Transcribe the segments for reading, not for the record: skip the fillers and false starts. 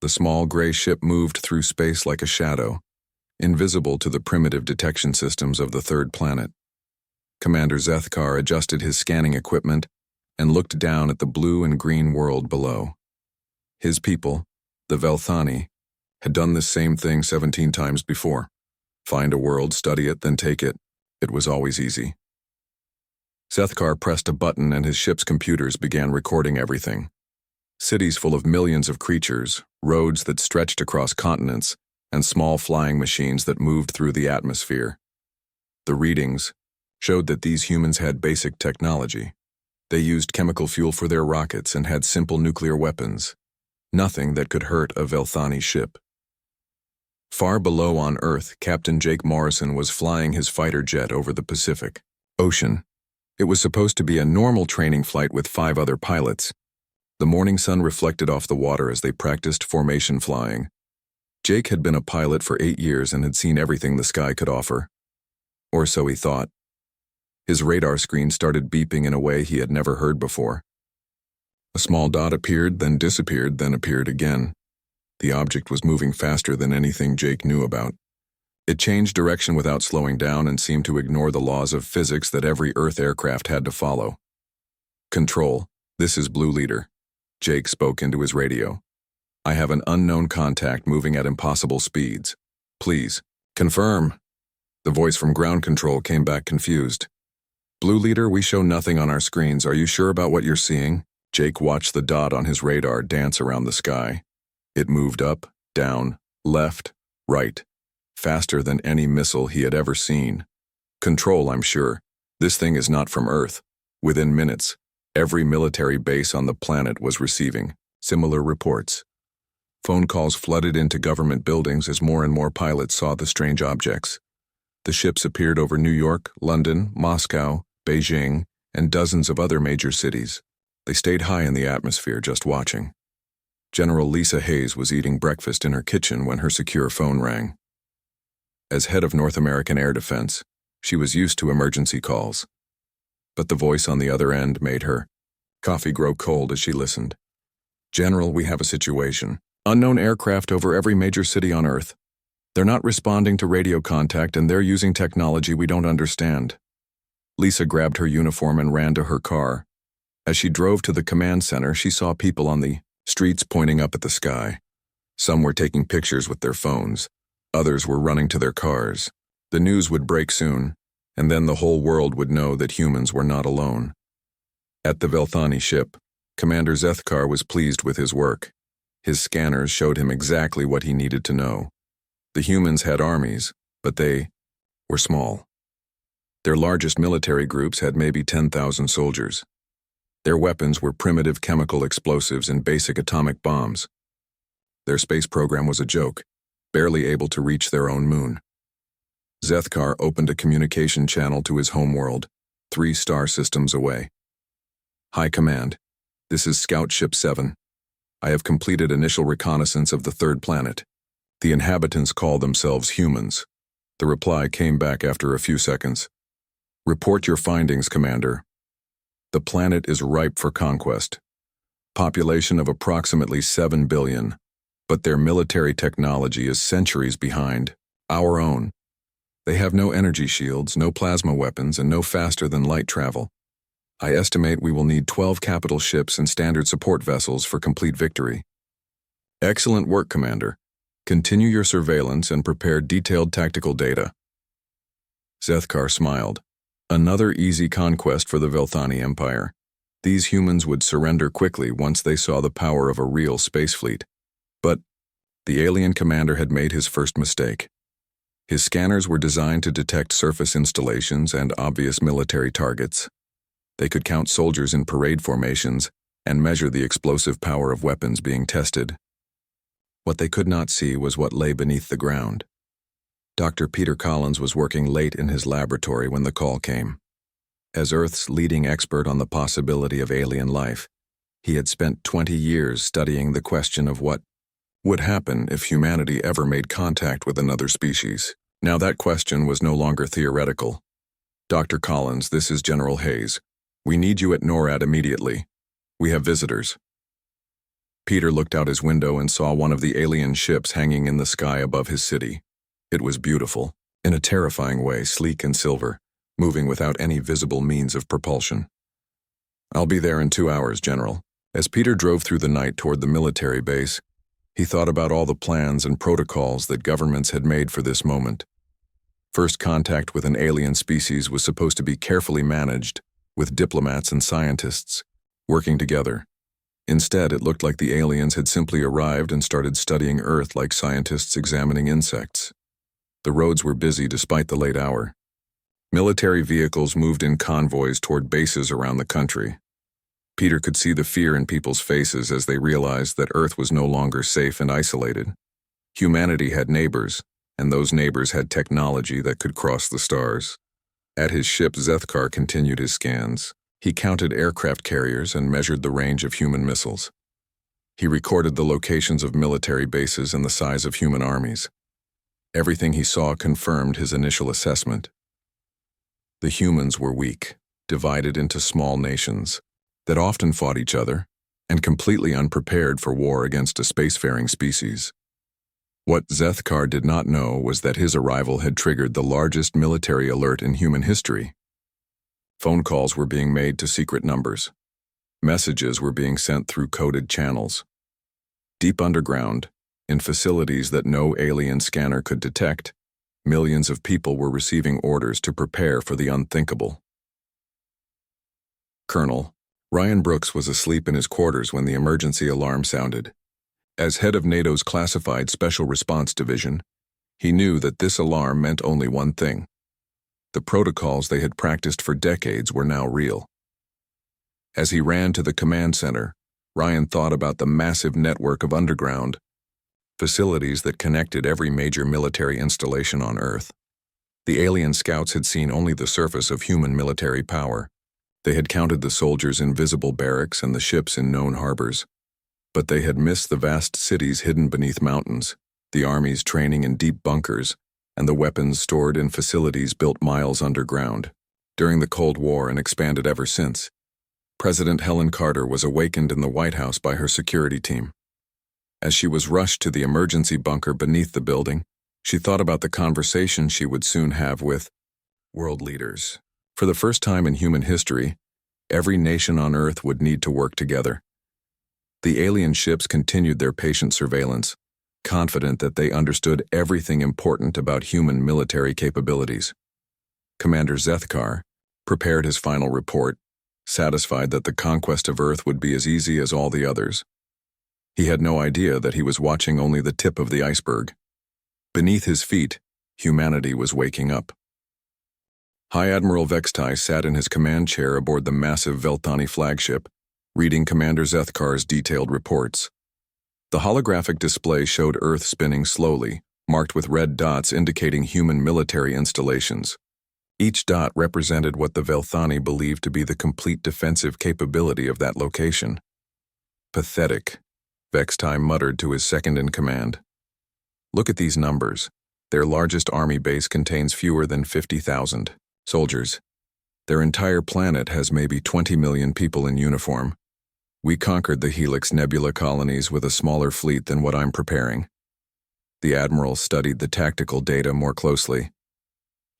The small gray ship moved through space like a shadow, invisible to the primitive detection systems of the third planet. Commander Zethkar adjusted his scanning equipment and looked down at the blue and green world below. His people, the Velthani, had done this same thing 17 times before. Find a world, study it, then take it. It was always easy. Zethkar pressed a button and his ship's computers began recording everything. Cities full of millions of creatures, roads that stretched across continents, and small flying machines that moved through the atmosphere. The readings showed that these humans had basic technology. They used chemical fuel for their rockets and had simple nuclear weapons. Nothing that could hurt a Velthani ship. Far below on Earth, Captain Jake Morrison was flying his fighter jet over the Pacific Ocean. It was supposed to be a normal training flight with 5 other pilots. The morning sun reflected off the water as they practiced formation flying. Jake had been a pilot for 8 years and had seen everything the sky could offer. Or so he thought. His radar screen started beeping in a way he had never heard before. A small dot appeared, then disappeared, then appeared again. The object was moving faster than anything Jake knew about. It changed direction without slowing down and seemed to ignore the laws of physics that every Earth aircraft had to follow. "Control, this is Blue Leader." Jake spoke into his radio. "I have an unknown contact moving at impossible speeds. Please, confirm." The voice from ground control came back confused. "Blue Leader, we show nothing on our screens. Are you sure about what you're seeing?" Jake watched the dot on his radar dance around the sky. It moved up, down, left, right, faster than any missile he had ever seen. "Control, I'm sure. This thing is not from Earth." Within minutes, every military base on the planet was receiving similar reports. Phone calls flooded into government buildings as more and more pilots saw the strange objects. The ships appeared over New York, London, Moscow, Beijing, and dozens of other major cities. They stayed high in the atmosphere just watching. General Lisa Hayes was eating breakfast in her kitchen when her secure phone rang. As head of North American Air Defense, she was used to emergency calls. But the voice on the other end made her coffee grow cold as she listened. "General, we have a situation. Unknown aircraft over every major city on Earth. They're not responding to radio contact and they're using technology we don't understand." Lisa grabbed her uniform and ran to her car. As she drove to the command center, she saw people on the streets pointing up at the sky. Some were taking pictures with their phones. Others were running to their cars. The news would break soon, and then the whole world would know that humans were not alone. At the Velthani ship, Commander Zethkar was pleased with his work. His scanners showed him exactly what he needed to know. The humans had armies, but they were small. Their largest military groups had maybe 10,000 soldiers. Their weapons were primitive chemical explosives and basic atomic bombs. Their space program was a joke, barely able to reach their own moon. Zethkar opened a communication channel to his homeworld, 3 star systems away. "High Command, this is Scout Ship 7. I have completed initial reconnaissance of the third planet. The inhabitants call themselves humans." The reply came back after a few seconds. "Report your findings, Commander. The planet is ripe for conquest. Population of approximately 7 billion, but their military technology is centuries behind our own. They have no energy shields, no plasma weapons, and no faster-than-light travel. I estimate we will need 12 capital ships and standard support vessels for complete victory." "Excellent work, Commander. Continue your surveillance and prepare detailed tactical data." Zethkar smiled. Another easy conquest for the Velthani Empire. These humans would surrender quickly once they saw the power of a real space fleet. But the alien commander had made his first mistake. His scanners were designed to detect surface installations and obvious military targets. They could count soldiers in parade formations and measure the explosive power of weapons being tested. What they could not see was what lay beneath the ground. Dr. Peter Collins was working late in his laboratory when the call came. As Earth's leading expert on the possibility of alien life, he had spent 20 years studying the question of what would happen if humanity ever made contact with another species. Now that question was no longer theoretical. "Dr. Collins, this is General Hayes. We need you at NORAD immediately. We have visitors." Peter looked out his window and saw one of the alien ships hanging in the sky above his city. It was beautiful, in a terrifying way, sleek and silver, moving without any visible means of propulsion. "I'll be there in 2 hours, General." As Peter drove through the night toward the military base, he thought about all the plans and protocols that governments had made for this moment. First contact with an alien species was supposed to be carefully managed, with diplomats and scientists working together. Instead, it looked like the aliens had simply arrived and started studying Earth like scientists examining insects. The roads were busy despite the late hour. Military vehicles moved in convoys toward bases around the country. Peter could see the fear in people's faces as they realized that Earth was no longer safe and isolated. Humanity had neighbors, and those neighbors had technology that could cross the stars. At his ship, Zethkar continued his scans. He counted aircraft carriers and measured the range of human missiles. He recorded the locations of military bases and the size of human armies. Everything he saw confirmed his initial assessment. The humans were weak, divided into small nations that often fought each other, and completely unprepared for war against a spacefaring species. What Zethkar did not know was that his arrival had triggered the largest military alert in human history. Phone calls were being made to secret numbers. Messages were being sent through coded channels. Deep underground, in facilities that no alien scanner could detect, millions of people were receiving orders to prepare for the unthinkable. Colonel Ryan Brooks was asleep in his quarters when the emergency alarm sounded. As head of NATO's classified Special Response Division, he knew that this alarm meant only one thing. The protocols they had practiced for decades were now real. As he ran to the command center, Ryan thought about the massive network of underground facilities that connected every major military installation on Earth. The alien scouts had seen only the surface of human military power. They had counted the soldiers in visible barracks and the ships in known harbors. But they had missed the vast cities hidden beneath mountains, the armies training in deep bunkers, and the weapons stored in facilities built miles underground. During the Cold War and expanded ever since, President Helen Carter was awakened in the White House by her security team. As she was rushed to the emergency bunker beneath the building, she thought about the conversation she would soon have with world leaders. For the first time in human history, every nation on Earth would need to work together. The alien ships continued their patient surveillance, confident that they understood everything important about human military capabilities. Commander Zethkar prepared his final report, satisfied that the conquest of Earth would be as easy as all the others. He had no idea that he was watching only the tip of the iceberg. Beneath his feet, humanity was waking up. High Admiral Vextai sat in his command chair aboard the massive Velthani flagship, reading Commander Zethkar's detailed reports. The holographic display showed Earth spinning slowly, marked with red dots indicating human military installations. Each dot represented what the Velthani believed to be the complete defensive capability of that location. Pathetic, Vextai muttered to his second-in-command. Look at these numbers. Their largest army base contains fewer than 50,000 soldiers. Their entire planet has maybe 20 million people in uniform. We conquered the Helix Nebula colonies with a smaller fleet than what I'm preparing. The Admiral studied the tactical data more closely.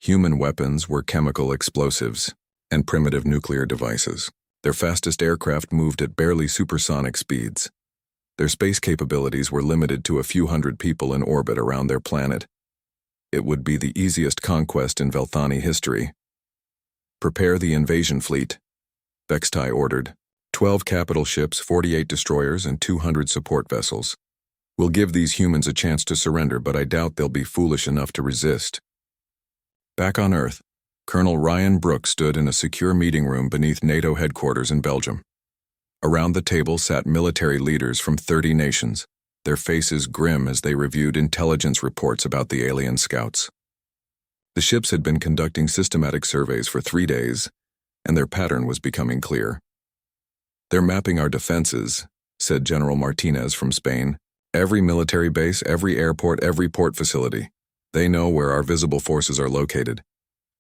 Human weapons were chemical explosives and primitive nuclear devices. Their fastest aircraft moved at barely supersonic speeds. Their space capabilities were limited to a few hundred people in orbit around their planet. It would be the easiest conquest in Velthani history. Prepare the invasion fleet, Vextai ordered. 12 capital ships, 48 destroyers, and 200 support vessels. We'll give these humans a chance to surrender, but I doubt they'll be foolish enough to resist. Back on Earth, Colonel Ryan Brooks stood in a secure meeting room beneath NATO headquarters in Belgium. Around the table sat military leaders from 30 nations, their faces grim as they reviewed intelligence reports about the alien scouts. The ships had been conducting systematic surveys for 3 days, and their pattern was becoming clear. "They're mapping our defenses," said General Martinez from Spain. "Every military base, every airport, every port facility. They know where our visible forces are located."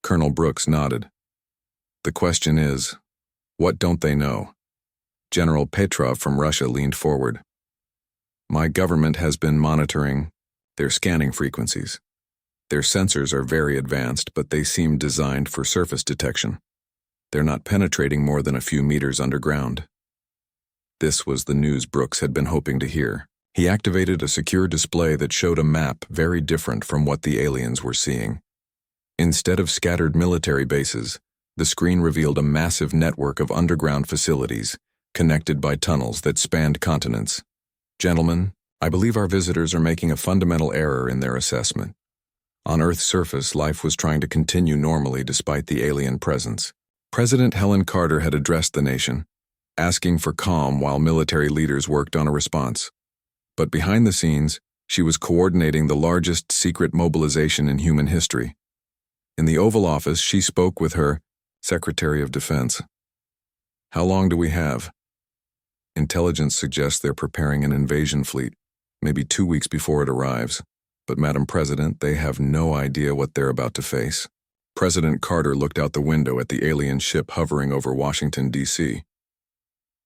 Colonel Brooks nodded. "The question is, what don't they know?" General Petrov from Russia leaned forward. My government has been monitoring their scanning frequencies. Their sensors are very advanced, but they seem designed for surface detection. They're not penetrating more than a few meters underground. This was the news Brooks had been hoping to hear. He activated a secure display that showed a map very different from what the aliens were seeing. Instead of scattered military bases, the screen revealed a massive network of underground facilities, connected by tunnels that spanned continents. Gentlemen, I believe our visitors are making a fundamental error in their assessment. On Earth's surface, life was trying to continue normally despite the alien presence. President Helen Carter had addressed the nation, asking for calm while military leaders worked on a response. But behind the scenes, she was coordinating the largest secret mobilization in human history. In the Oval Office, she spoke with her Secretary of Defense. How long do we have? Intelligence suggests they're preparing an invasion fleet, maybe 2 weeks before it arrives. But, Madam President, they have no idea what they're about to face. President Carter looked out the window at the alien ship hovering over Washington, D.C.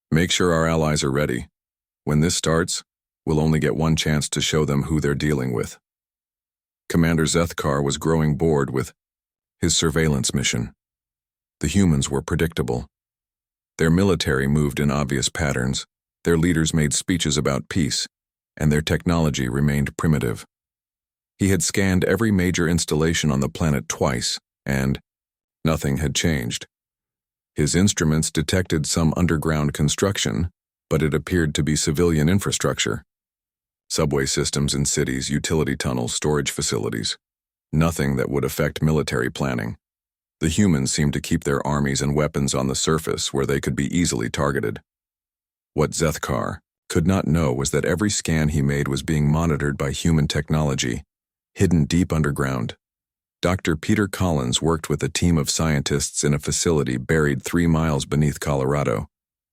Make sure our allies are ready. When this starts, we'll only get one chance to show them who they're dealing with. Commander Zethkar was growing bored with his surveillance mission. The humans were predictable. Their military moved in obvious patterns, their leaders made speeches about peace, and their technology remained primitive. He had scanned every major installation on the planet twice, and nothing had changed. His instruments detected some underground construction, but it appeared to be civilian infrastructure. Subway systems in cities, utility tunnels, storage facilities. Nothing that would affect military planning. The humans seemed to keep their armies and weapons on the surface where they could be easily targeted. What Zethkar could not know was that every scan he made was being monitored by human technology, hidden deep underground. Dr. Peter Collins worked with a team of scientists in a facility buried 3 miles beneath Colorado,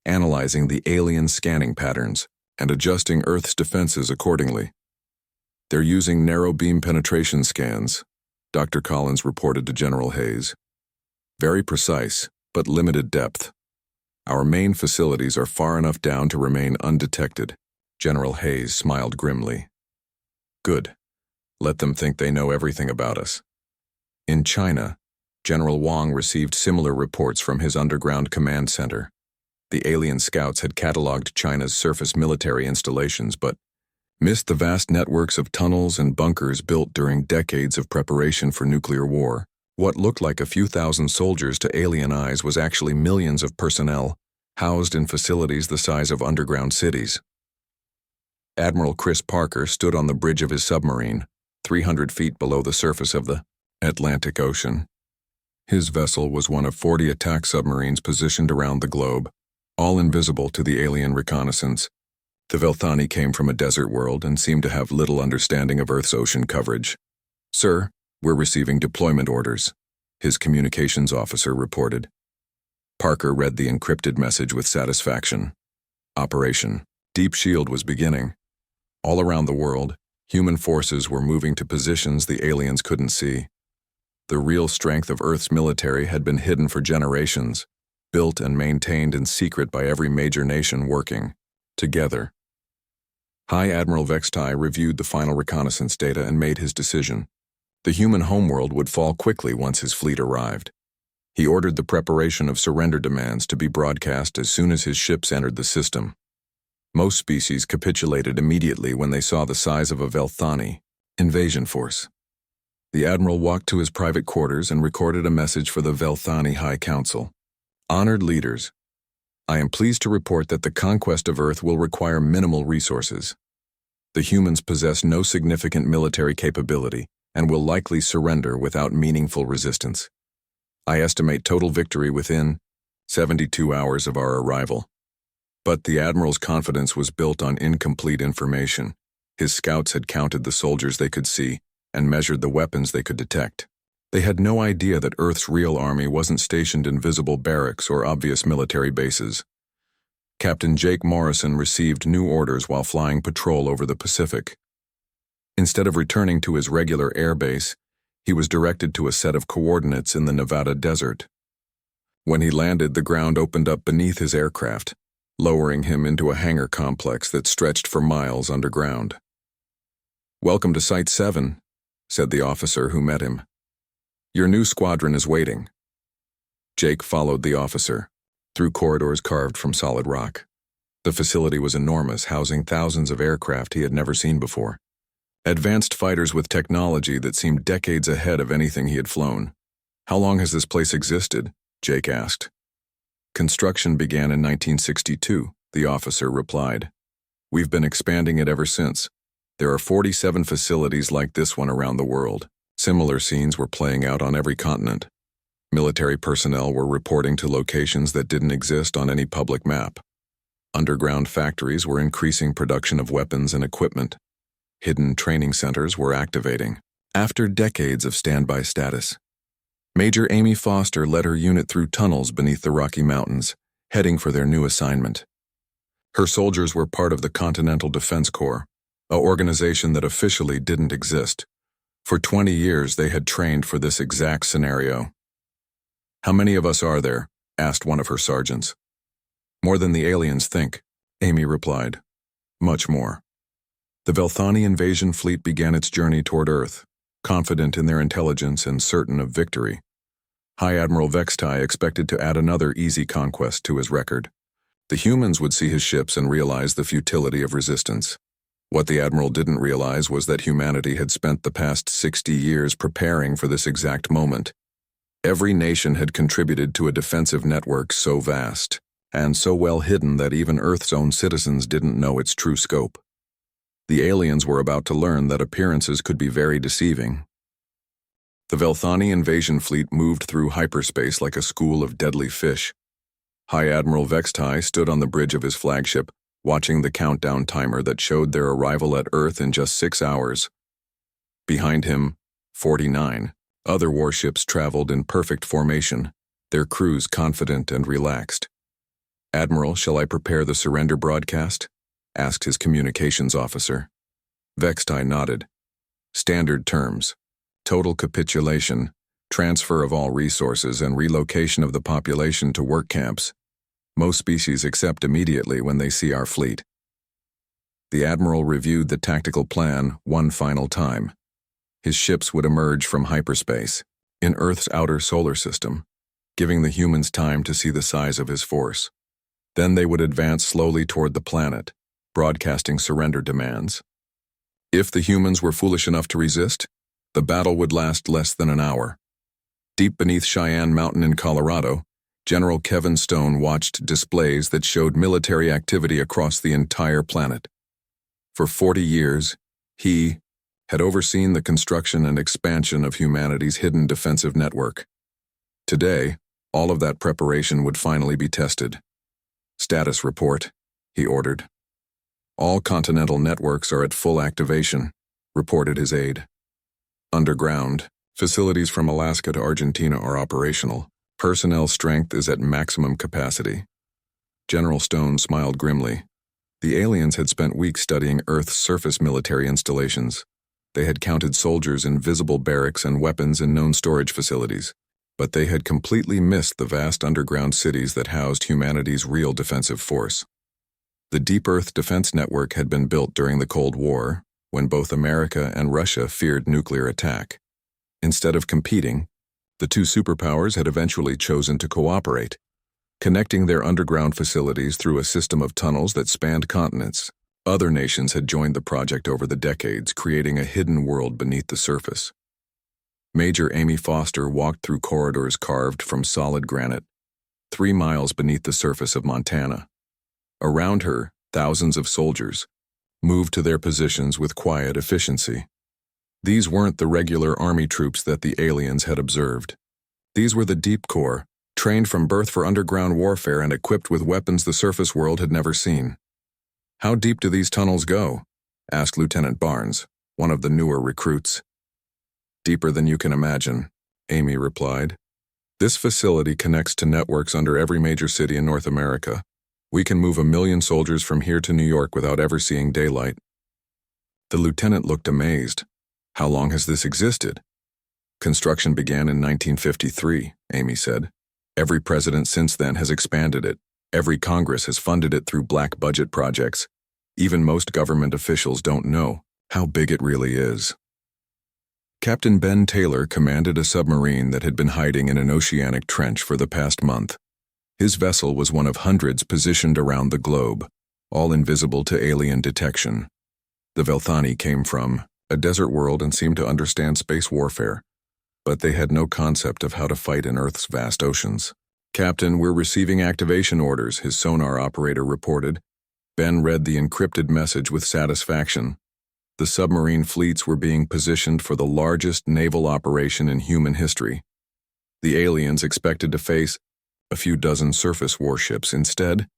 analyzing the alien scanning patterns and adjusting Earth's defenses accordingly. They're using narrow beam penetration scans, Dr. Collins reported to General Hayes. Very precise, but limited depth. Our main facilities are far enough down to remain undetected. General Hayes smiled grimly. Good. Let them think they know everything about us. In China, General Wang received similar reports from his underground command center. The alien scouts had cataloged China's surface military installations, but missed the vast networks of tunnels and bunkers built during decades of preparation for nuclear war. What looked like a few thousand soldiers to alien eyes was actually millions of personnel, housed in facilities the size of underground cities. Admiral Chris Parker stood on the bridge of his submarine, 300 feet below the surface of the Atlantic Ocean. His vessel was one of 40 attack submarines positioned around the globe, all invisible to the alien reconnaissance. The Velthani came from a desert world and seemed to have little understanding of Earth's ocean coverage. Sir, we're receiving deployment orders, his communications officer reported. Parker read the encrypted message with satisfaction. Operation Deep Shield was beginning. All around the world, human forces were moving to positions the aliens couldn't see. The real strength of Earth's military had been hidden for generations, built and maintained in secret by every major nation working together. High Admiral Vextai reviewed the final reconnaissance data and made his decision. The human homeworld would fall quickly once his fleet arrived. He ordered the preparation of surrender demands to be broadcast as soon as his ships entered the system. Most species capitulated immediately when they saw the size of a Velthani invasion force. The admiral walked to his private quarters and recorded a message for the Velthani High Council. Honored leaders, I am pleased to report that the conquest of Earth will require minimal resources. The humans possess no significant military capability and will likely surrender without meaningful resistance. I estimate total victory within 72 hours of our arrival. But the admiral's confidence was built on incomplete information. His scouts had counted the soldiers they could see and measured the weapons they could detect. They had no idea that Earth's real army wasn't stationed in visible barracks or obvious military bases. Captain Jake Morrison received new orders while flying patrol over the Pacific. Instead of returning to his regular air base, he was directed to a set of coordinates in the Nevada desert. When he landed, the ground opened up beneath his aircraft, lowering him into a hangar complex that stretched for miles underground. "Welcome to Site 7, said the officer who met him. "Your new squadron is waiting." Jake followed the officer, through corridors carved from solid rock. The facility was enormous, housing thousands of aircraft he had never seen before. Advanced fighters with technology that seemed decades ahead of anything he had flown. "How long has this place existed?" Jake asked. "Construction began in 1962, the officer replied. "We've been expanding it ever since. There are 47 facilities like this one around the world. Similar scenes were playing out on every continent. Military personnel were reporting to locations that didn't exist on any public map. Underground factories were increasing production of weapons and equipment. Hidden training centers were activating, after decades of standby status. Major Amy Foster led her unit through tunnels beneath the Rocky Mountains, heading for their new assignment. Her soldiers were part of the Continental Defense Corps, an organization that officially didn't exist. For 20 years, they had trained for this exact scenario. "How many of us are there?" asked one of her sergeants. "More than the aliens think," Amy replied. "Much more." The Velthani invasion fleet began its journey toward Earth, confident in their intelligence and certain of victory. High Admiral Vextai expected to add another easy conquest to his record. The humans would see his ships and realize the futility of resistance. What the Admiral didn't realize was that humanity had spent the past 60 years preparing for this exact moment. Every nation had contributed to a defensive network so vast, and so well hidden that even Earth's own citizens didn't know its true scope. The aliens were about to learn that appearances could be very deceiving. The Velthani invasion fleet moved through hyperspace like a school of deadly fish. High Admiral Vextai stood on the bridge of his flagship, watching the countdown timer that showed their arrival at Earth in just 6 hours. Behind him, 49 other warships traveled in perfect formation, their crews confident and relaxed. "Admiral, shall I prepare the surrender broadcast?" asked his communications officer. Vextai nodded. "Standard terms: total capitulation, transfer of all resources, and relocation of the population to work camps. Most species accept immediately when they see our fleet." The Admiral reviewed the tactical plan one final time. His ships would emerge from hyperspace, in Earth's outer solar system, giving the humans time to see the size of his force. Then they would advance slowly toward the planet, broadcasting surrender demands. If the humans were foolish enough to resist, the battle would last less than an hour. Deep beneath Cheyenne Mountain in Colorado, General Kevin Stone watched displays that showed military activity across the entire planet. For 40 years, he had overseen the construction and expansion of humanity's hidden defensive network. Today, all of that preparation would finally be tested. "Status report," he ordered. "All continental networks are at full activation," reported his aide. "Underground, facilities from Alaska to Argentina are operational. Personnel strength is at maximum capacity." General Stone smiled grimly. The aliens had spent weeks studying Earth's surface military installations. They had counted soldiers in visible barracks and weapons in known storage facilities, but they had completely missed the vast underground cities that housed humanity's real defensive force. The Deep Earth Defense Network had been built during the Cold War, when both America and Russia feared nuclear attack. Instead of competing, the two superpowers had eventually chosen to cooperate, connecting their underground facilities through a system of tunnels that spanned continents. Other nations had joined the project over the decades, creating a hidden world beneath the surface. Major Amy Foster walked through corridors carved from solid granite, 3 miles beneath the surface of Montana. Around her, thousands of soldiers moved to their positions with quiet efficiency. These weren't the regular army troops that the aliens had observed. These were the Deep Corps, trained from birth for underground warfare and equipped with weapons the surface world had never seen. "How deep do these tunnels go?" asked Lieutenant Barnes, one of the newer recruits. "Deeper than you can imagine," Amy replied. "This facility connects to networks under every major city in North America. We can move 1 million soldiers from here to New York without ever seeing daylight." The lieutenant looked amazed. "How long has this existed?" "Construction began in 1953, Amy said. "Every president since then has expanded it. Every Congress has funded it through black budget projects. Even most government officials don't know how big it really is. Captain Ben Taylor commanded a submarine that had been hiding in an oceanic trench for the past month. His vessel was one of hundreds positioned around the globe, all invisible to alien detection. The Velthani came from a desert world and seemed to understand space warfare, but they had no concept of how to fight in Earth's vast oceans. "Captain, we're receiving activation orders," his sonar operator reported. Ben read the encrypted message with satisfaction. The submarine fleets were being positioned for the largest naval operation in human history. The aliens expected to face a few dozen surface warships. Instead,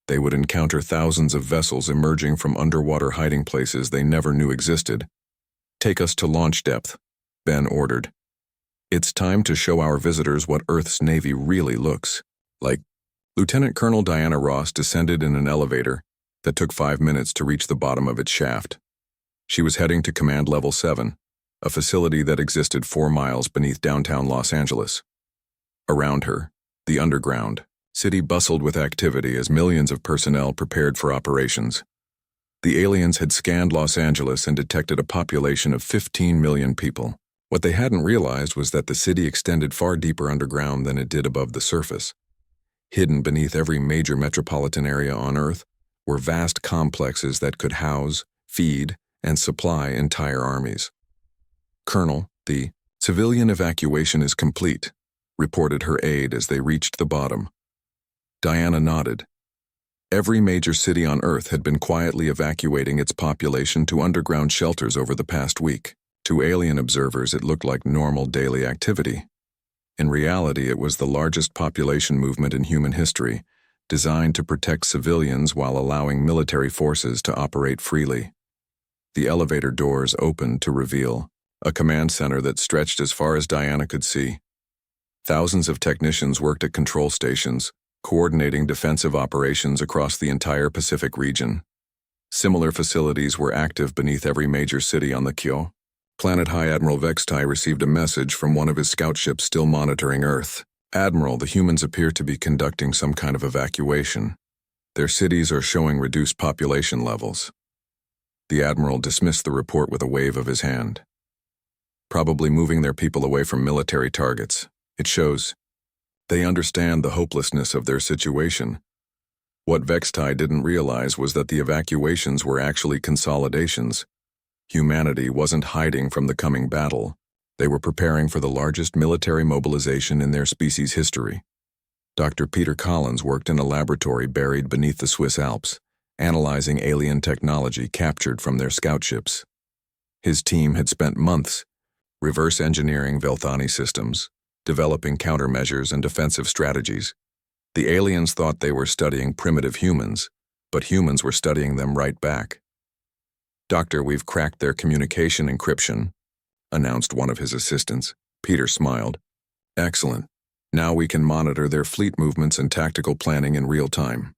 they would encounter thousands of vessels emerging from underwater hiding places they never knew existed. "Take us to launch depth," Ben ordered. "It's time to show our visitors what Earth's Navy really looks like." Lieutenant Colonel Diana Ross descended in an elevator that took 5 minutes to reach the bottom of its shaft. She was heading to Command Level 7, a facility that existed 4 miles beneath downtown Los Angeles. Around her, the underground city bustled with activity as millions of personnel prepared for operations. The aliens had scanned Los Angeles and detected a population of 15 million people. What they hadn't realized was that the city extended far deeper underground than it did above the surface. Hidden beneath every major metropolitan area on Earth were vast complexes that could house, feed, and supply entire armies. "Colonel, the civilian evacuation is complete," reported her aide as they reached the bottom. Diana nodded. Every major city on Earth had been quietly evacuating its population to underground shelters over the past week. To alien observers, it looked like normal daily activity. In reality, it was the largest population movement in human history, designed to protect civilians while allowing military forces to operate freely. The elevator doors opened to reveal a command center that stretched as far as Diana could see. Thousands of technicians worked at control stations, coordinating defensive operations across the entire Pacific region. Similar facilities were active beneath every major city on the Kyo. Planet High Admiral Vextai received a message from one of his scout ships still monitoring Earth. "Admiral, the humans appear to be conducting some kind of evacuation. Their cities are showing reduced population levels." The Admiral dismissed the report with a wave of his hand. "Probably moving their people away from military targets. It shows they understand the hopelessness of their situation." What Vextai didn't realize was that the evacuations were actually consolidations. Humanity wasn't hiding from the coming battle. They were preparing for the largest military mobilization in their species' history. Dr. Peter Collins worked in a laboratory buried beneath the Swiss Alps, analyzing alien technology captured from their scout ships. His team had spent months reverse engineering Velthani systems, developing countermeasures and defensive strategies. The aliens thought they were studying primitive humans, but humans were studying them right back. "Doctor, we've cracked their communication encryption," announced one of his assistants. Peter smiled. "Excellent. Now we can monitor their fleet movements and tactical planning in real time."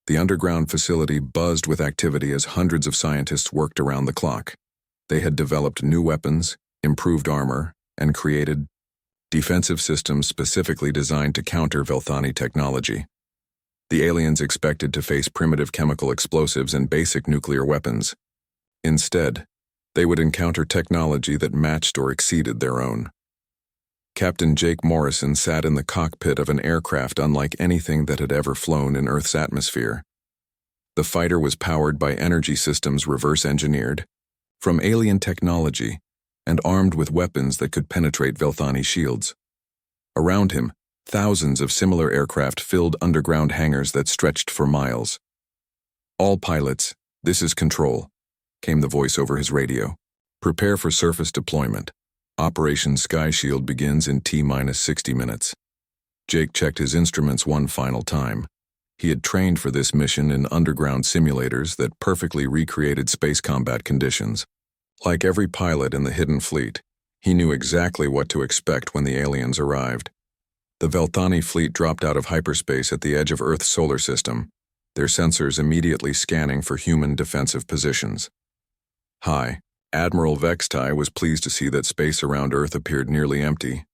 The underground facility buzzed with activity as hundreds of scientists worked around the clock. They had developed new weapons, improved armor, and created defensive systems specifically designed to counter Velthani technology. The aliens expected to face primitive chemical explosives and basic nuclear weapons. Instead, they would encounter technology that matched or exceeded their own. Captain Jake Morrison sat in the cockpit of an aircraft unlike anything that had ever flown in Earth's atmosphere. The fighter was powered by energy systems reverse-engineered from alien technology and armed with weapons that could penetrate Velthani shields. Around him, thousands of similar aircraft filled underground hangars that stretched for miles. "All pilots, this is Control," came the voice over his radio. "Prepare for surface deployment. Operation Sky Shield begins in T-minus 60 minutes. Jake checked his instruments one final time. He had trained for this mission in underground simulators that perfectly recreated space combat conditions. Like every pilot in the hidden fleet, he knew exactly what to expect when the aliens arrived. The Velthani fleet dropped out of hyperspace at the edge of Earth's solar system, their sensors immediately scanning for human defensive positions. "Hi." Admiral Vextai was pleased to see that space around Earth appeared nearly empty.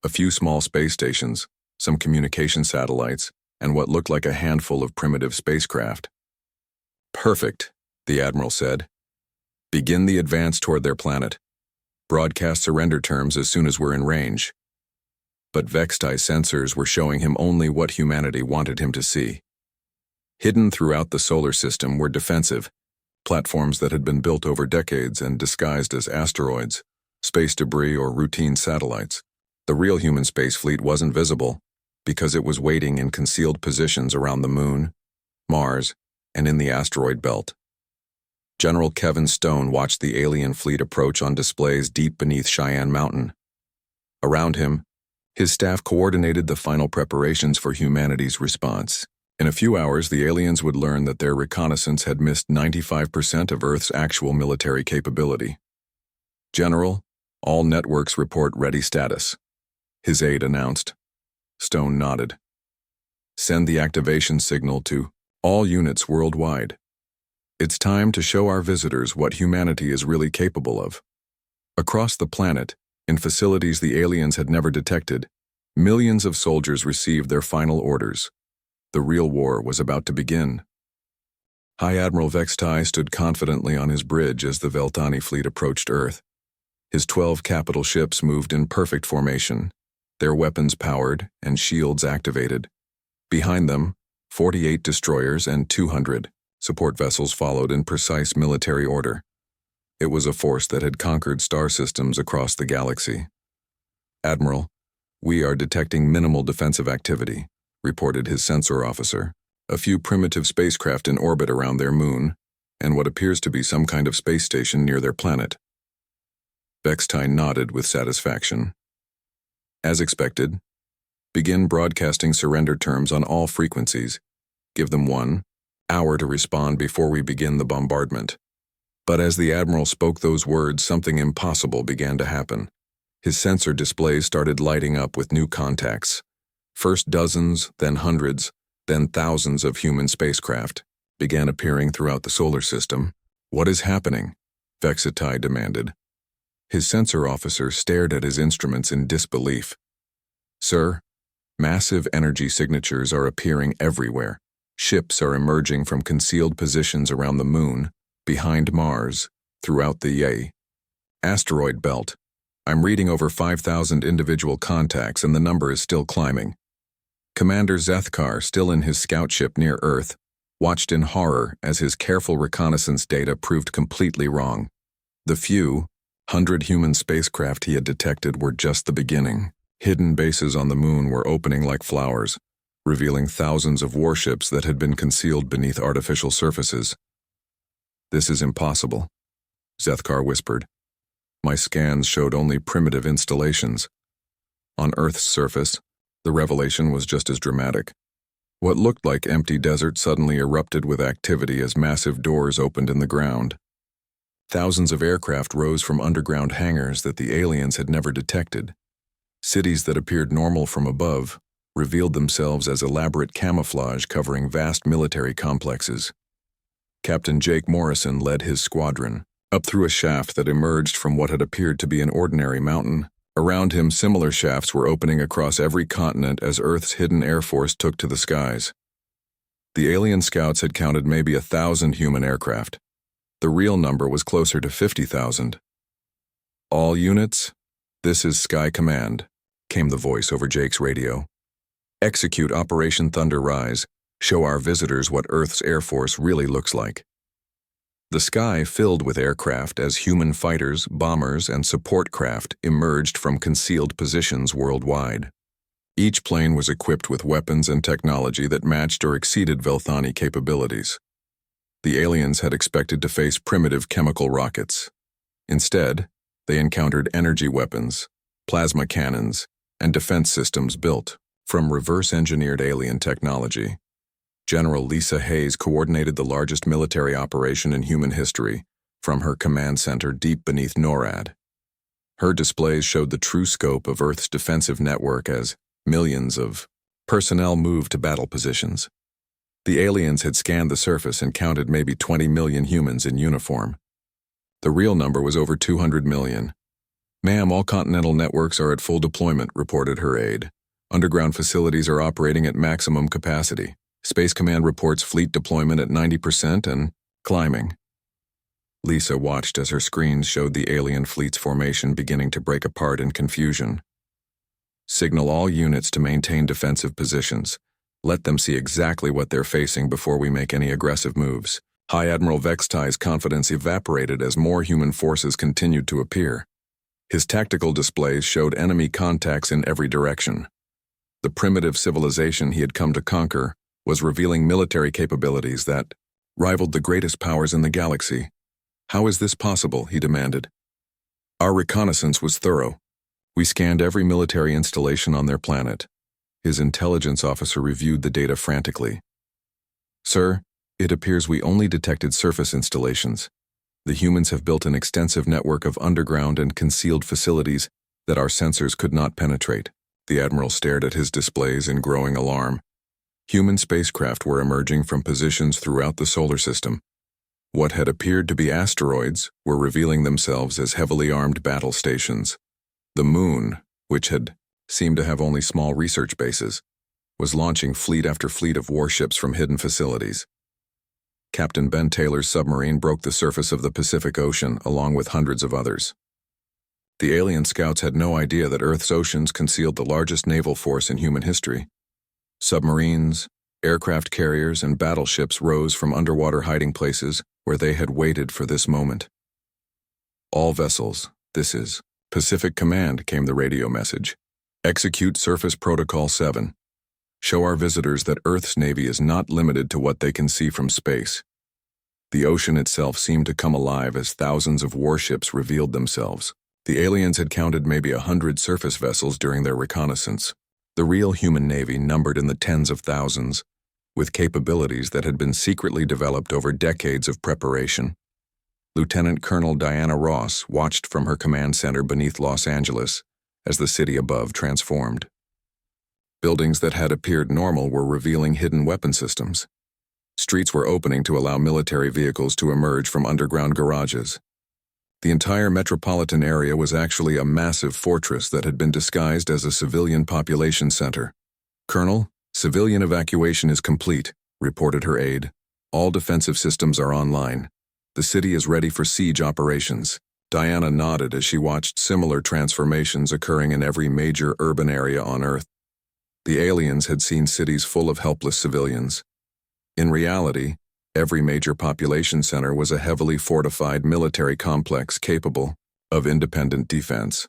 A few small space stations, some communication satellites, and what looked like a handful of primitive spacecraft. "Perfect," the Admiral said. "Begin the advance toward their planet. Broadcast surrender terms as soon as we're in range." But Vexti's sensors were showing him only what humanity wanted him to see. Hidden throughout the solar system were defensive platforms that had been built over decades and disguised as asteroids, space debris, or routine satellites. The real human space fleet wasn't visible because it was waiting in concealed positions around the Moon, Mars, and in the asteroid belt. General Kevin Stone watched the alien fleet approach on displays deep beneath Cheyenne Mountain. Around him, his staff coordinated the final preparations for humanity's response. In a few hours, the aliens would learn that their reconnaissance had missed 95% of Earth's actual military capability. "General, all networks report ready status," his aide announced. Stone nodded. "Send the activation signal to all units worldwide. It's time to show our visitors what humanity is really capable of." Across the planet, in facilities the aliens had never detected, millions of soldiers received their final orders. The real war was about to begin. High Admiral Vexti stood confidently on his bridge as the Veltani fleet approached Earth. His 12 capital ships moved in perfect formation, their weapons powered and shields activated. Behind them, 48 destroyers and 200 support vessels followed in precise military order. It was a force that had conquered star systems across the galaxy. "Admiral, we are detecting minimal defensive activity," reported his sensor officer. "A few primitive spacecraft in orbit around their moon, and what appears to be some kind of space station near their planet." Vexti nodded with satisfaction. "As expected, begin broadcasting surrender terms on all frequencies. Give them 1 hour to respond before we begin the bombardment." But as the Admiral spoke those words, something impossible began to happen. His sensor displays started lighting up with new contacts. First dozens, then hundreds, then thousands of human spacecraft began appearing throughout the solar system. "What is happening?" Vexti demanded. His sensor officer stared at his instruments in disbelief. "Sir, massive energy signatures are appearing everywhere. Ships are emerging from concealed positions around the Moon, behind Mars, throughout the asteroid belt. I'm reading over 5,000 individual contacts, and the number is still climbing." Commander Zethkar, still in his scout ship near Earth, watched in horror as his careful reconnaissance data proved completely wrong. The few 100 human spacecraft he had detected were just the beginning. Hidden bases on the Moon were opening like flowers, revealing thousands of warships that had been concealed beneath artificial surfaces. "This is impossible," Zethkar whispered. "My scans showed only primitive installations." On Earth's surface, the revelation was just as dramatic. What looked like empty desert suddenly erupted with activity as massive doors opened in the ground. Thousands of aircraft rose from underground hangars that the aliens had never detected. Cities that appeared normal from above revealed themselves as elaborate camouflage covering vast military complexes. Captain Jake Morrison led his squadron up through a shaft that emerged from what had appeared to be an ordinary mountain. Around him, similar shafts were opening across every continent as Earth's hidden air force took to the skies. The alien scouts had counted maybe 1,000 human aircraft. The real number was closer to 50,000. "All units, this is Sky Command," came the voice over Jake's radio. "Execute Operation Thunder Rise. Show our visitors what Earth's Air Force really looks like." The sky filled with aircraft as human fighters, bombers, and support craft emerged from concealed positions worldwide. Each plane was equipped with weapons and technology that matched or exceeded Velthani capabilities. The aliens had expected to face primitive chemical rockets. Instead, they encountered energy weapons, plasma cannons, and defense systems built from reverse-engineered alien technology. General Lisa Hayes coordinated the largest military operation in human history from her command center deep beneath NORAD. Her displays showed the true scope of Earth's defensive network as millions of personnel moved to battle positions. The aliens had scanned the surface and counted maybe 20 million humans in uniform. The real number was over 200 million. "Ma'am, all continental networks are at full deployment," reported her aide. Underground facilities are operating at maximum capacity. Space Command reports fleet deployment at 90% and climbing. Lisa watched as her screens showed the alien fleet's formation beginning to break apart in confusion. Signal all units to maintain defensive positions. Let them see exactly what they're facing before we make any aggressive moves. High Admiral Vextai's confidence evaporated as more human forces continued to appear. His tactical displays showed enemy contacts in every direction. The primitive civilization he had come to conquer was revealing military capabilities that rivaled the greatest powers in the galaxy. How is this possible? He demanded. Our reconnaissance was thorough. We scanned every military installation on their planet. His intelligence officer reviewed the data frantically. Sir, it appears we only detected surface installations. The humans have built an extensive network of underground and concealed facilities that our sensors could not penetrate. The Admiral stared at his displays in growing alarm. Human spacecraft were emerging from positions throughout the solar system. What had appeared to be asteroids were revealing themselves as heavily armed battle stations. The Moon, which had seemed to have only small research bases, was launching fleet after fleet of warships from hidden facilities. Captain Ben Taylor's submarine broke the surface of the Pacific Ocean along with hundreds of others. The alien scouts had no idea that Earth's oceans concealed the largest naval force in human history. Submarines, aircraft carriers, and battleships rose from underwater hiding places where they had waited for this moment. All vessels, this is Pacific Command, came the radio message. Execute Surface Protocol 7. Show our visitors that Earth's Navy is not limited to what they can see from space. The ocean itself seemed to come alive as thousands of warships revealed themselves. The aliens had counted maybe 100 surface vessels during their reconnaissance. The real human navy numbered in the tens of thousands, with capabilities that had been secretly developed over decades of preparation. Lieutenant Colonel Diana Ross watched from her command center beneath Los Angeles as the city above transformed. Buildings that had appeared normal were revealing hidden weapon systems. Streets were opening to allow military vehicles to emerge from underground garages. The entire metropolitan area was actually a massive fortress that had been disguised as a civilian population center. Colonel, civilian evacuation is complete, reported her aide. All defensive systems are online. The city is ready for siege operations. Diana nodded as she watched similar transformations occurring in every major urban area on Earth. The aliens had seen cities full of helpless civilians. In reality, every major population center was a heavily fortified military complex capable of independent defense.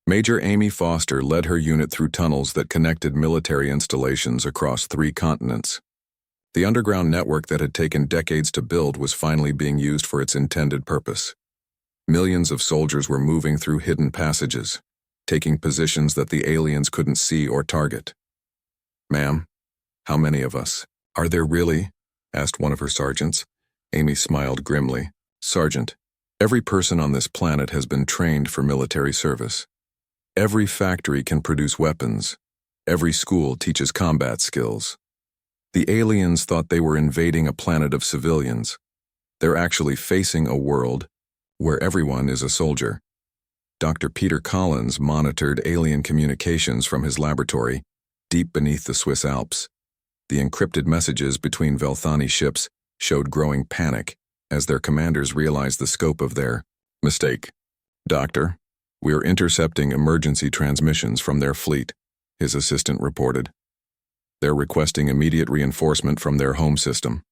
Major Amy Foster led her unit through tunnels that connected military installations across 3 continents. The underground network that had taken decades to build was finally being used for its intended purpose. Millions of soldiers were moving through hidden passages, taking positions that the aliens couldn't see or target. Ma'am, how many of us? Are there really? Asked one of her sergeants. Amy smiled grimly. Sergeant, every person on this planet has been trained for military service. Every factory can produce weapons. Every school teaches combat skills. The aliens thought they were invading a planet of civilians. They're actually facing a world where everyone is a soldier. Dr. Peter Collins monitored alien communications from his laboratory, deep beneath the Swiss Alps. The encrypted messages between Velthani ships showed growing panic as their commanders realized the scope of their mistake. Doctor, we are intercepting emergency transmissions from their fleet, his assistant reported. They're requesting immediate reinforcement from their home system.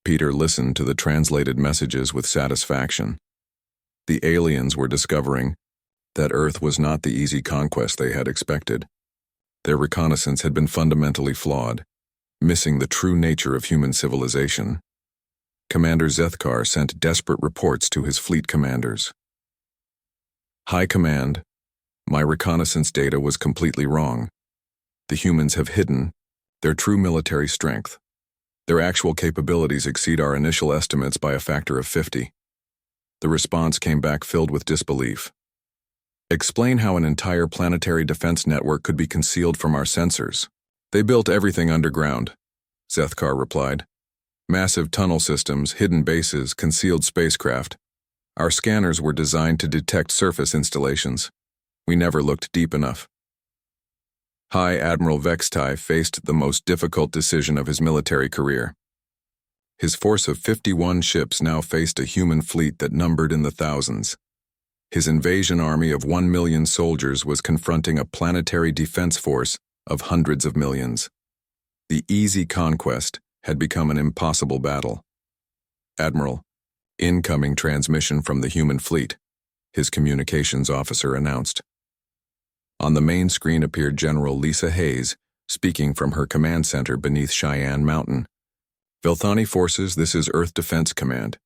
Peter listened to the translated messages with satisfaction. The aliens were discovering that Earth was not the easy conquest they had expected. Their reconnaissance had been fundamentally flawed, missing the true nature of human civilization. Commander Zethkar sent desperate reports to his fleet commanders. High Command, my reconnaissance data was completely wrong. The humans have hidden their true military strength. Their actual capabilities exceed our initial estimates by a factor of 50. The response came back filled with disbelief. Explain how an entire planetary defense network could be concealed from our sensors. They built everything underground, Zethkar replied. Massive tunnel systems, hidden bases, concealed spacecraft. Our scanners were designed to detect surface installations. We never looked deep enough. High Admiral Vextai faced the most difficult decision of his military career. His force of 51 ships now faced a human fleet that numbered in the thousands. His invasion army of 1 million soldiers was confronting a planetary defense force of hundreds of millions. The easy conquest had become an impossible battle. "Admiral, incoming transmission from the human fleet," his communications officer announced. On the main screen appeared General Lisa Hayes, speaking from her command center beneath Cheyenne Mountain. "Velthani forces, this is Earth Defense Command.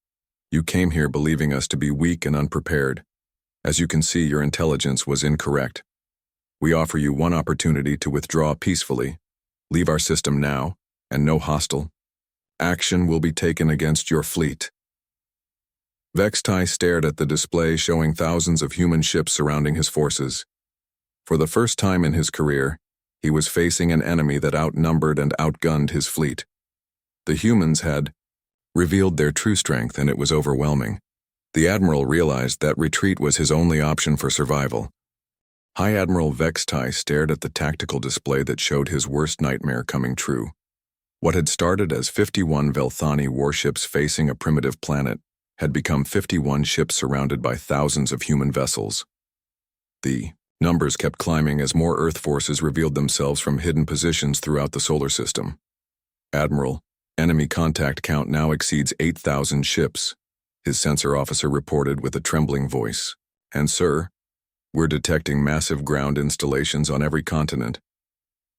You came here believing us to be weak and unprepared. As you can see, your intelligence was incorrect. We offer you one opportunity to withdraw peacefully. Leave our system now, and no hostile action will be taken against your fleet." Vextai stared at the display showing thousands of human ships surrounding his forces. For the first time in his career, he was facing an enemy that outnumbered and outgunned his fleet. The humans had revealed their true strength, and it was overwhelming. The Admiral realized that retreat was his only option for survival. High Admiral Vextai stared at the tactical display that showed his worst nightmare coming true. What had started as 51 Velthani warships facing a primitive planet had become 51 ships surrounded by thousands of human vessels. The numbers kept climbing as more Earth forces revealed themselves from hidden positions throughout the solar system. "Admiral, enemy contact count now exceeds 8,000 ships," his sensor officer reported with a trembling voice. "And sir, we're detecting massive ground installations on every continent.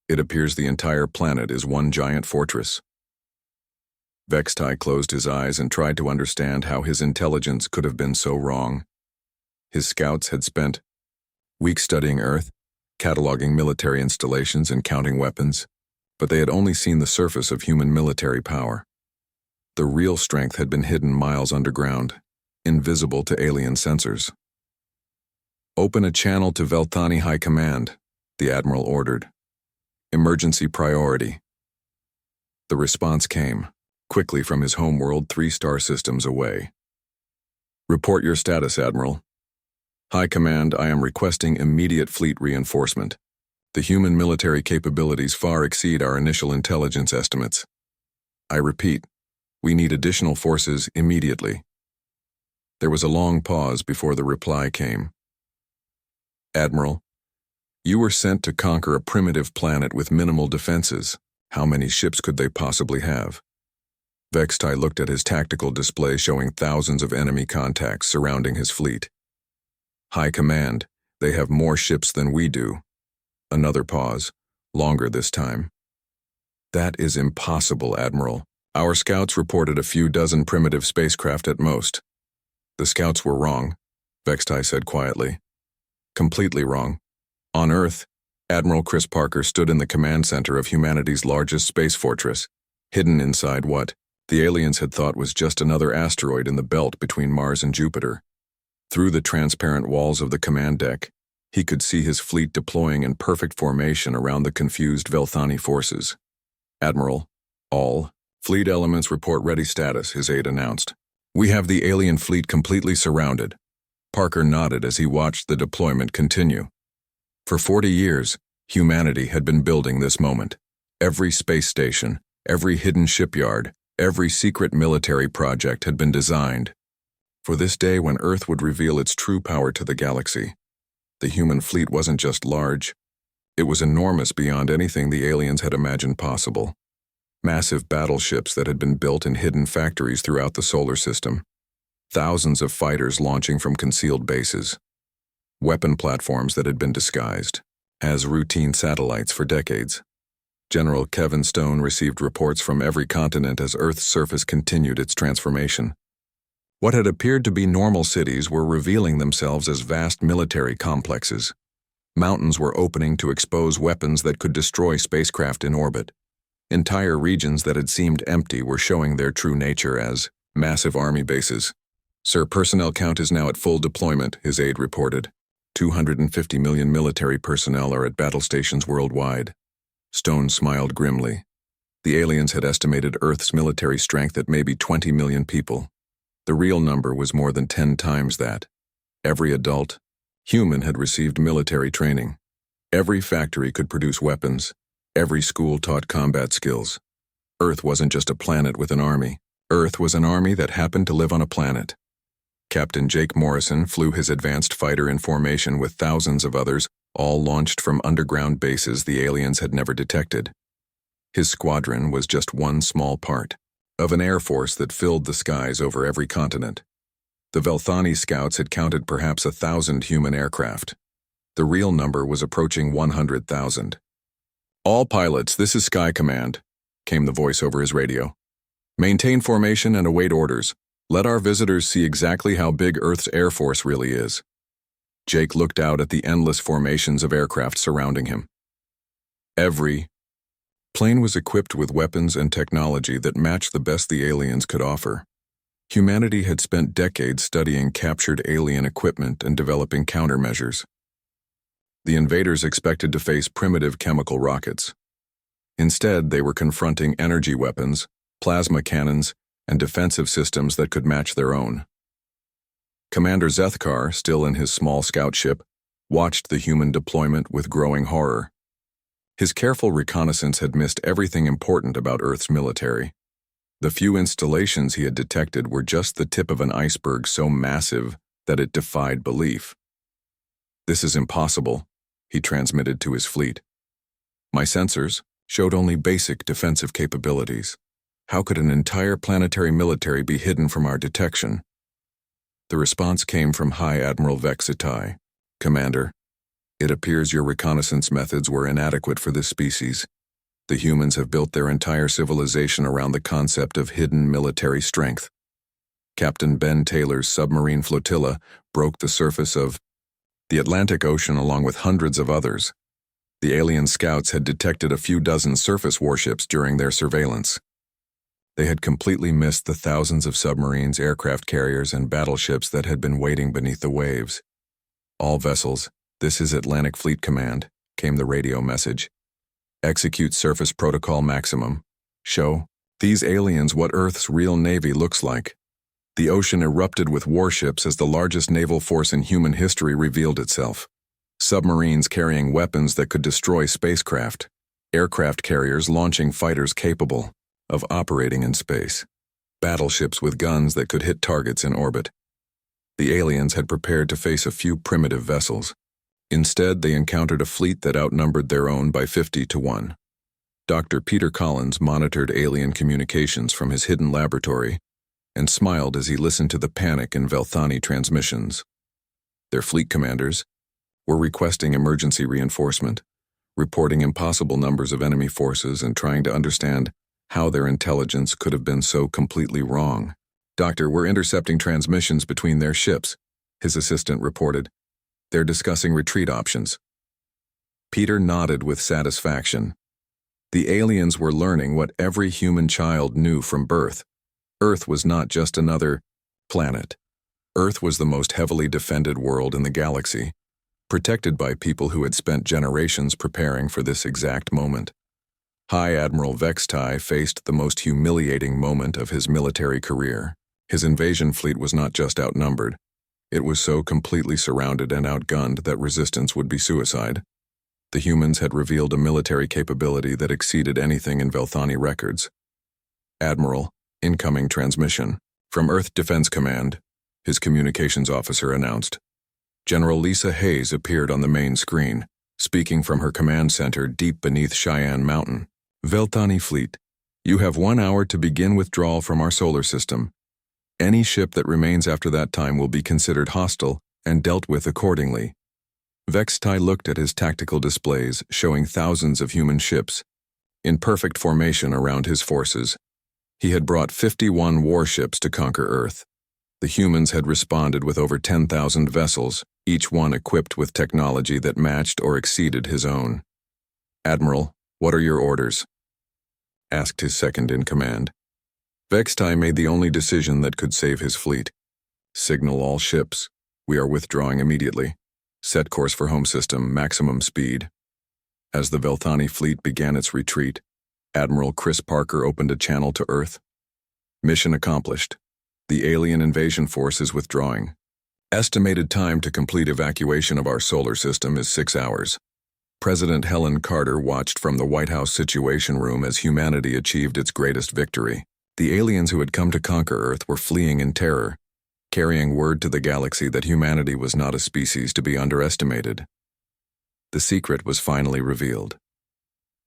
It appears the entire planet is one giant fortress." Vextai closed his eyes and tried to understand how his intelligence could have been so wrong. His scouts had spent weeks studying Earth, cataloging military installations and counting weapons, but they had only seen the surface of human military power. The real strength had been hidden miles underground, invisible to alien sensors. "Open a channel to Velthani High Command," the Admiral ordered. "Emergency priority." The response came, quickly from his homeworld 3 star systems away. "Report your status, Admiral." "High Command, I am requesting immediate fleet reinforcement. The human military capabilities far exceed our initial intelligence estimates. I repeat, we need additional forces immediately." There was a long pause before the reply came. "Admiral, you were sent to conquer a primitive planet with minimal defenses. How many ships could they possibly have?" Vextai looked at his tactical display showing thousands of enemy contacts surrounding his fleet. "High Command, they have more ships than we do." Another pause, longer this time. "That is impossible, Admiral. Our scouts reported a few dozen primitive spacecraft at most." "The scouts were wrong," Vextai said quietly. "Completely wrong. On Earth, Admiral Chris Parker stood in the command center of humanity's largest space fortress, hidden inside what the aliens had thought was just another asteroid in the belt between Mars and Jupiter. Through the transparent walls of the command deck, he could see his fleet deploying in perfect formation around the confused Velthani forces. "Admiral, all fleet elements report ready status," his aide announced. "We have the alien fleet completely surrounded." Parker nodded as he watched the deployment continue. For 40 years, humanity had been building this moment. Every space station, every hidden shipyard, every secret military project had been designed for this day when Earth would reveal its true power to the galaxy. The human fleet wasn't just large, it was enormous beyond anything the aliens had imagined possible. Massive battleships that had been built in hidden factories throughout the solar system. Thousands of fighters launching from concealed bases. Weapon platforms that had been disguised as routine satellites for decades. General Kevin Stone received reports from every continent as Earth's surface continued its transformation. What had appeared to be normal cities were revealing themselves as vast military complexes. Mountains were opening to expose weapons that could destroy spacecraft in orbit. Entire regions that had seemed empty were showing their true nature as massive army bases. "Sir, personnel count is now at full deployment," his aide reported. 250 million military personnel are at battle stations worldwide. Stone smiled grimly. The aliens had estimated Earth's military strength at maybe 20 million people. The real number was more than 10 times that. Every adult human had received military training. Every factory could produce weapons. Every school taught combat skills. Earth wasn't just a planet with an army. Earth was an army that happened to live on a planet. Captain Jake Morrison flew his advanced fighter in formation with thousands of others, all launched from underground bases the aliens had never detected. His squadron was just one small part of an air force that filled the skies over every continent. The Velthani scouts had counted perhaps 1,000 human aircraft. The real number was approaching 100,000. "All pilots, this is Sky Command," came the voice over his radio. "Maintain formation and await orders. Let our visitors see exactly how big Earth's Air Force really is." Jake looked out at the endless formations of aircraft surrounding him. Every plane was equipped with weapons and technology that matched the best the aliens could offer. Humanity had spent decades studying captured alien equipment and developing countermeasures. The invaders expected to face primitive chemical rockets. Instead, they were confronting energy weapons, plasma cannons, and defensive systems that could match their own. Commander Zethkar, still in his small scout ship, watched the human deployment with growing horror. His careful reconnaissance had missed everything important about Earth's military. The few installations he had detected were just the tip of an iceberg so massive that it defied belief. "This is impossible," he transmitted to his fleet. "My sensors showed only basic defensive capabilities. How could an entire planetary military be hidden from our detection?" The response came from High Admiral Vexitai. "Commander, it appears your reconnaissance methods were inadequate for this species. The humans have built their entire civilization around the concept of hidden military strength. Captain Ben Taylor's submarine flotilla broke the surface of the Atlantic Ocean along with hundreds of others. The alien scouts had detected a few dozen surface warships during their surveillance. They had completely missed the thousands of submarines, aircraft carriers, and battleships that had been waiting beneath the waves. "All vessels, this is Atlantic Fleet Command," came the radio message. "Execute Surface Protocol Maximum. Show these aliens what Earth's real navy looks like." The ocean erupted with warships as the largest naval force in human history revealed itself. Submarines carrying weapons that could destroy spacecraft. Aircraft carriers launching fighters capable of operating in space. Battleships with guns that could hit targets in orbit. The aliens had prepared to face a few primitive vessels. Instead, they encountered a fleet that outnumbered their own by 50 to 1. Dr. Peter Collins monitored alien communications from his hidden laboratory and smiled as he listened to the panic in Velthani transmissions. Their fleet commanders were requesting emergency reinforcement, reporting impossible numbers of enemy forces and trying to understand how their intelligence could have been so completely wrong. "Doctor, we're intercepting transmissions between their ships," his assistant reported. "They're discussing retreat options." Peter nodded with satisfaction. The aliens were learning what every human child knew from birth. Earth was not just another planet. Earth was the most heavily defended world in the galaxy, protected by people who had spent generations preparing for this exact moment. High Admiral Vexitai faced the most humiliating moment of his military career. His invasion fleet was not just outnumbered. It was so completely surrounded and outgunned that resistance would be suicide. The humans had revealed a military capability that exceeded anything in Velthani records. "Admiral, incoming transmission. From Earth Defense Command," his communications officer announced. General Lisa Hayes appeared on the main screen, speaking from her command center deep beneath Cheyenne Mountain. "Velthani Fleet, you have 1 hour to begin withdrawal from our solar system. Any ship that remains after that time will be considered hostile and dealt with accordingly." Vexitai looked at his tactical displays showing thousands of human ships in perfect formation around his forces. He had brought 51 warships to conquer Earth. The humans had responded with over 10,000 vessels, each one equipped with technology that matched or exceeded his own. "Admiral, what are your orders?" asked his second-in-command. Vexitai made the only decision that could save his fleet. "Signal all ships. We are withdrawing immediately. Set course for home system, maximum speed." As the Velthani fleet began its retreat, Admiral Chris Parker opened a channel to Earth. "Mission accomplished. The alien invasion force is withdrawing. Estimated time to complete evacuation of our solar system is 6 hours. President Helen Carter watched from the White House Situation Room as humanity achieved its greatest victory. The aliens who had come to conquer Earth were fleeing in terror, carrying word to the galaxy that humanity was not a species to be underestimated. The secret was finally revealed.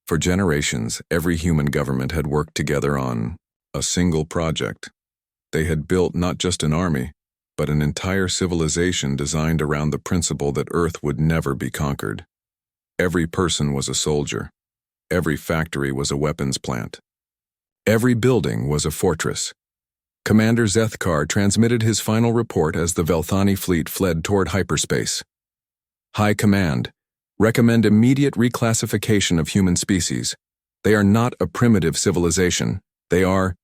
For generations, every human government had worked together on a single project. They had built not just an army, but an entire civilization designed around the principle that Earth would never be conquered. Every person was a soldier. Every factory was a weapons plant. Every building was a fortress. Commander Zethkar transmitted his final report as the Velthani fleet fled toward hyperspace. High Command, recommend immediate reclassification of human species. They are not a primitive civilization. They are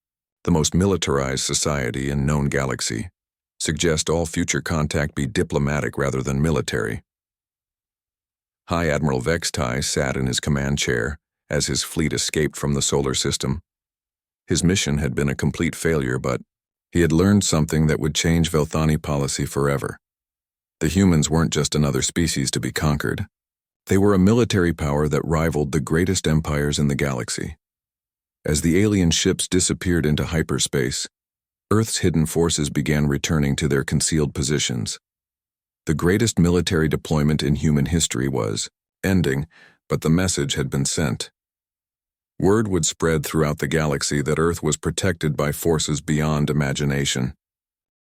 the most militarized society in known galaxy. Suggest all future contact be diplomatic rather than military. High Admiral Vextai sat in his command chair as his fleet escaped from the solar system. His mission had been a complete failure, but he had learned something that would change Velthani policy forever. The humans weren't just another species to be conquered. They were a military power that rivaled the greatest empires in the galaxy. As the alien ships disappeared into hyperspace, Earth's hidden forces began returning to their concealed positions. The greatest military deployment in human history was ending, but the message had been sent. Word would spread throughout the galaxy that Earth was protected by forces beyond imagination.